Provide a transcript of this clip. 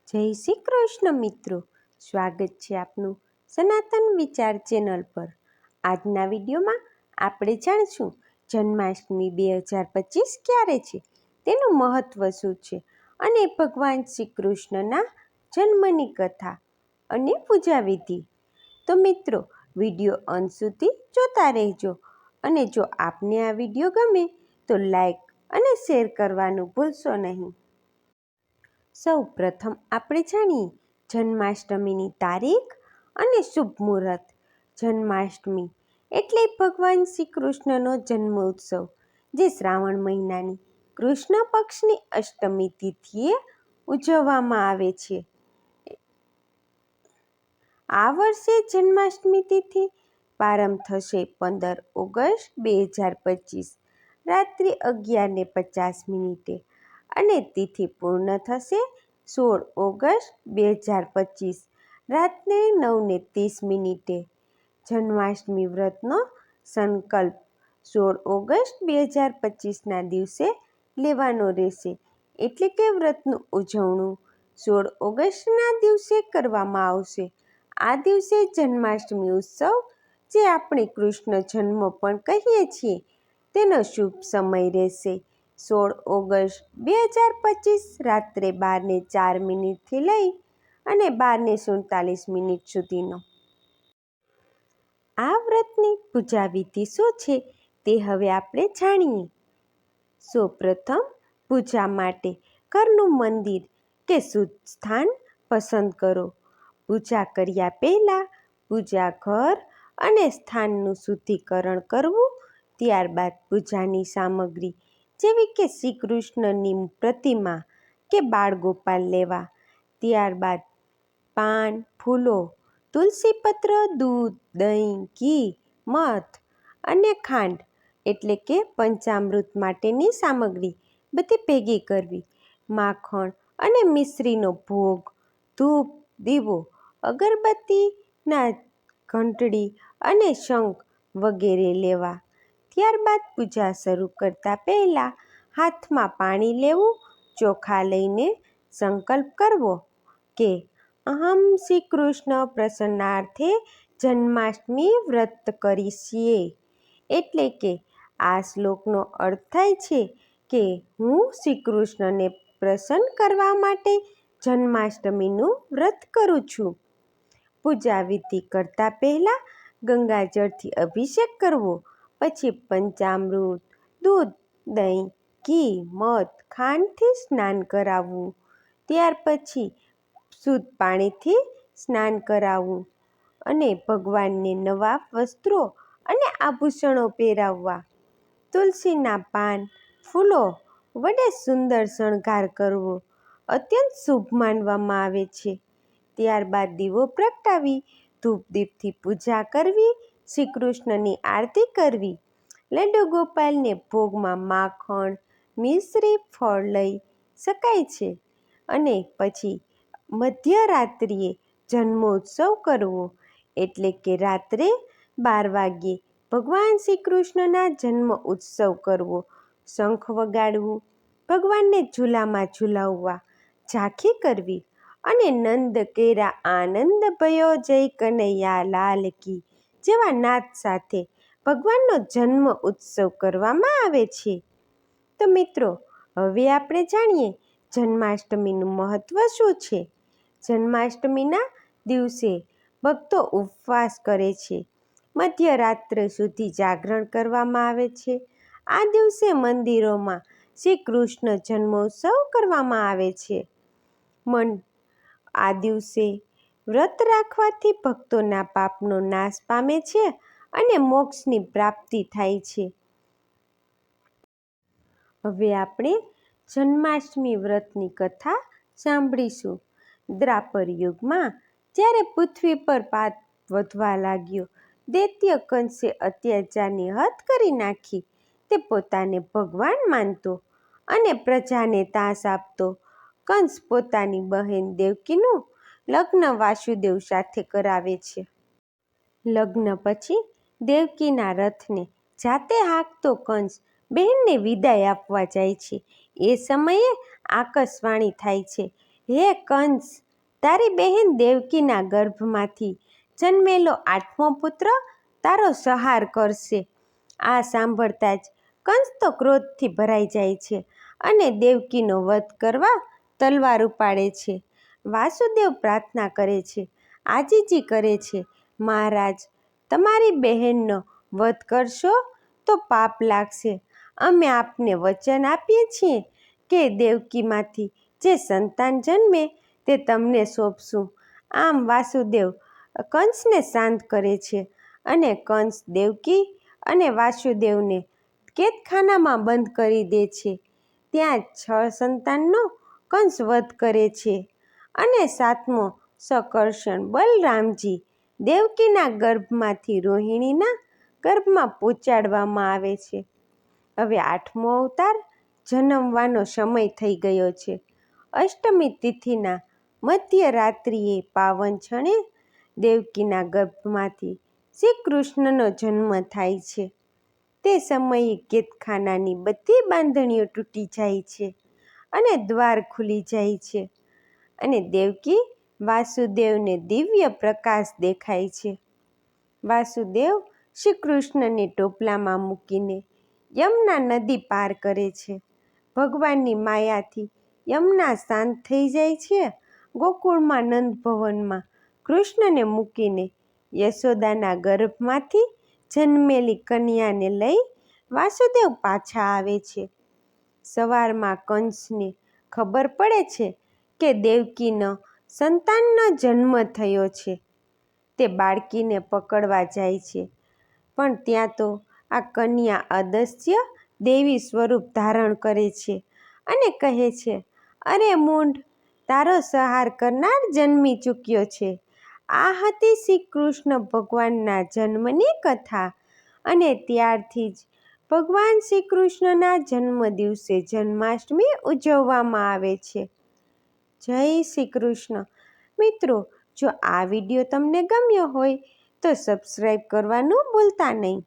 જય શ્રી કૃષ્ણ મિત્રો, સ્વાગત છે આપનું સનાતન વિચાર ચેનલ પર। આજના વિડીયોમાં આપણે જાણશું જન્માષ્ટમી 2025 ક્યારે છે, તેનું મહત્ત્વ શું છે અને ભગવાન શ્રી કૃષ્ણના જન્મની કથા અને પૂજા વિધિ। તો મિત્રો, વિડીયો અંત સુધી જોતા રહેજો અને જો આપને આ વિડીયો ગમે તો લાઈક અને શેર કરવાનું ભૂલશો નહીં। સૌ પ્રથમ આપણે જાણીએ જન્માષ્ટમીની તારીખ અને શુભ મુહૂર્ત। જન્માષ્ટમી એટલે ભગવાન શ્રી કૃષ્ણનો જન્મ ઉત્સવ, જે શ્રાવણ મહિનાની કૃષ્ણ પક્ષની અષ્ટમી તિથિએ ઉજવવામાં આવે છે। આ વર્ષે જન્માષ્ટમી તિથિ પ્રારંભ થશે 15 ઓગસ્ટ 2025 રાત્રિ 11:50 અને તિથિ પૂર્ણ થશે 16 ઓગસ્ટ 2025 રાત્રે 9:30। જન્માષ્ટમી વ્રતનો સંકલ્પ 16 ઓગસ્ટ 2025ના દિવસે લેવાનો રહેશે, એટલે કે વ્રતનું ઉજવણું 16 ઓગસ્ટના દિવસે કરવામાં આવશે। આ દિવસે જન્માષ્ટમી ઉત્સવ, જે આપણે કૃષ્ણ જન્મ પણ કહીએ છીએ, તેનો શુભ સમય રહેશે 16 ઓગસ્ટ 2025 રાત્રે 12:04 લઈ અને 12:47 સુધીનો। આ વ્રતની પૂજા વિધિ શું છે તે હવે આપણે જાણીએ। સૌપ્રથમ પૂજા માટે ઘરનું મંદિર કે શુદ્ધ સ્થાન પસંદ કરો। પૂજા કર્યા પહેલાં પૂજા ઘર અને સ્થાનનું શુદ્ધિકરણ કરવું। ત્યારબાદ પૂજાની સામગ્રી જેવી કે શ્રી કૃષ્ણની પ્રતિમા કે બાળગોપાલ લેવા। ત્યારબાદ પાન, ફૂલો, તુલસીપત્ર, દૂધ, દહીં, ઘી, મધ અને ખાંડ એટલે કે પંચામૃત માટેની સામગ્રી બધી ભેગી કરવી। માખણ અને મિશ્રીનો ભોગ, ધૂપ, દીવો, અગરબત્તીના ઘંટડી અને શંખ વગેરે લેવા। ત્યારબાદ પૂજા શરૂ કરતા પહેલાં હાથમાં પાણી લેવું, ચોખા લઈને સંકલ્પ કરવો કે અહમ શ્રી કૃષ્ણ પ્રસન્નાર્થે જન્માષ્ટમી વ્રત કરીશ્યે। એટલે કે આ શ્લોકનો અર્થ થાય છે કે હું શ્રી કૃષ્ણને પ્રસન્ન કરવા માટે જન્માષ્ટમીનું વ્રત કરું છું। પૂજા વિધિ કરતા પહેલાં ગંગાજળથી અભિષેક કરવો, પછી પંચામૃત, દૂધ, દહીં, ઘી, મધ, ખાંડથી સ્નાન કરાવવું। ત્યાર પછી શુદ્ધ પાણીથી સ્નાન કરાવવું અને ભગવાનને નવા વસ્ત્રો અને આભૂષણો પહેરાવવા। તુલસીના પાન, ફૂલો વડે સુંદર શણગાર કરવો અત્યંત શુભ માનવામાં આવે છે। ત્યારબાદ દીવો પ્રગટાવી ધૂપ દીપથી પૂજા કરવી, શ્રી કૃષ્ણની આરતી કરવી। લડ્ડુ ગોપાલને ભોગમાં માખણ, મિશ્રી, ફળ લઈ શકાય છે અને પછી મધ્યરાત્રિએ જન્મોત્સવ કરવો, એટલે કે રાત્રે 12 વાગ્યે ભગવાન શ્રી કૃષ્ણના જન્મ ઉત્સવ કરવો। શંખ વગાડવું, ભગવાનને ઝૂલામાં ઝૂલાવવા, ઝાંખી કરવી અને નંદ કેરા આનંદ ભયો જય કનૈયા લાલ કી જેવા નાદ સાથે ભગવાનનો જન્મ ઉત્સવ કરવામાં આવે છે। તો મિત્રો, હવે આપણે જાણીએ જન્માષ્ટમીનું મહત્ત્વ શું છે। જન્માષ્ટમીના દિવસે ભક્તો ઉપવાસ કરે છે, મધ્યરાત્રિ સુધી જાગરણ કરવામાં આવે છે। આ દિવસે મંદિરોમાં શ્રી કૃષ્ણ જન્મોત્સવ કરવામાં આવે છે। આ દિવસે વ્રત રાખવાથી ભક્તોના પાપનો નાશ પામે છે અને મોક્ષની પ્રાપ્તિ થાય છે। હવે આપણે જન્માષ્ટમી વ્રતની કથા સાંભળીશું। દ્વાપર યુગમાં જ્યારે પૃથ્વી પર પાપ વધવા લાગ્યો, દૈત્ય કંસે અત્યાચારની હદ કરી નાખી। તે પોતાને ભગવાન માનતો અને પ્રજાને ત્રાસ આપતો। કંસ પોતાની બહેન દેવકીનું લગ્ન વાસુદેવ સાથે કરાવે છે। લગ્ન પછી દેવકીના રથને જાતે હાંકતો કંસ બહેનને વિદાય આપવા જાય છે। એ સમયે આકાશવાણી થાય છે હે કંસ, તારી બહેન દેવકીના ગર્ભમાંથી જન્મેલો 8મો પુત્ર તારો સંહાર કરશે. આ સાંભળતા જ કંસ તો ક્રોધથી ભરાઈ જાય છે અને દેવકીનો વધ કરવા તલવાર ઉપાડે છે. વાસુદેવ પ્રાર્થના કરે છે, આજીજી કરે છે, મહારાજ, તમારી બહેનનો વધ કરશો તો પાપ લાગશે. અમે આપને વચન આપીએ છીએ કે દેવકીમાંથી જે સંતાન જન્મે તે તમને સોંપશું. આમ વાસુદેવ કંસને શાંત કરે છે અને કંસ દેવકી અને વાસુદેવને કેદખાનામાં બંધ કરી દે છે. ત્યાં 6 સંતાનનો કંસ વધ કરે છે અને 7મો સકર્ષણ બલરામજી દેવકીના ગર્ભમાંથી રોહિણીના ગર્ભમાં પહોંચાડવામાં આવે છે. હવે 8મો અવતાર જન્મવાનો સમય થઈ ગયો છે. અષ્ટમી તિથિના મધ્યરાત્રિએ પાવન ક્ષણે દેવકીના ગર્ભમાંથી શ્રી કૃષ્ણનો જન્મ થાય છે. તે સમયે કેદખાનાની બધી બાંધણીઓ તૂટી જાય છે અને દ્વાર ખુલી જાય છે અને દેવકી વાસુદેવને દિવ્ય પ્રકાશ દેખાય છે. વાસુદેવ શ્રી કૃષ્ણને ટોપલામાં મૂકીને યમુના નદી પાર કરે છે. ભગવાનની માયાથી યમુના શાંત થઈ જાય છે. ગોકુળમાં નંદભવનમાં કૃષ્ણને મૂકીને યશોદાના ગર્ભમાંથી જન્મેલી કન્યાને લઈ વાસુદેવ પાછા આવે છે. સવારમાં કંસને ખબર પડે છે કે દેવકીનો સંતાનનો જન્મ થયો છે. તે બાળકીને પકડવા જાય છે, પણ ત્યાં તો આ કન્યા અદસ્ય દેવી સ્વરૂપ ધારણ કરે છે અને કહે છે, અરે મૂઢ, તારો સંહાર કરનાર જન્મી ચૂક્યો છે. આ હતી શ્રી કૃષ્ણ ભગવાનના જન્મની કથા અને ત્યારથી જ ભગવાન શ્રી કૃષ્ણના જન્મ દિવસે જન્માષ્ટમી ઉજવવામાં આવે છે. જય શ્રી કૃષ્ણ. મિત્રો, જો આ વિડીયો તમને ગમ્યો હોય તો સબસ્ક્રાઈબ કરવાનું ભૂલતા નહીં.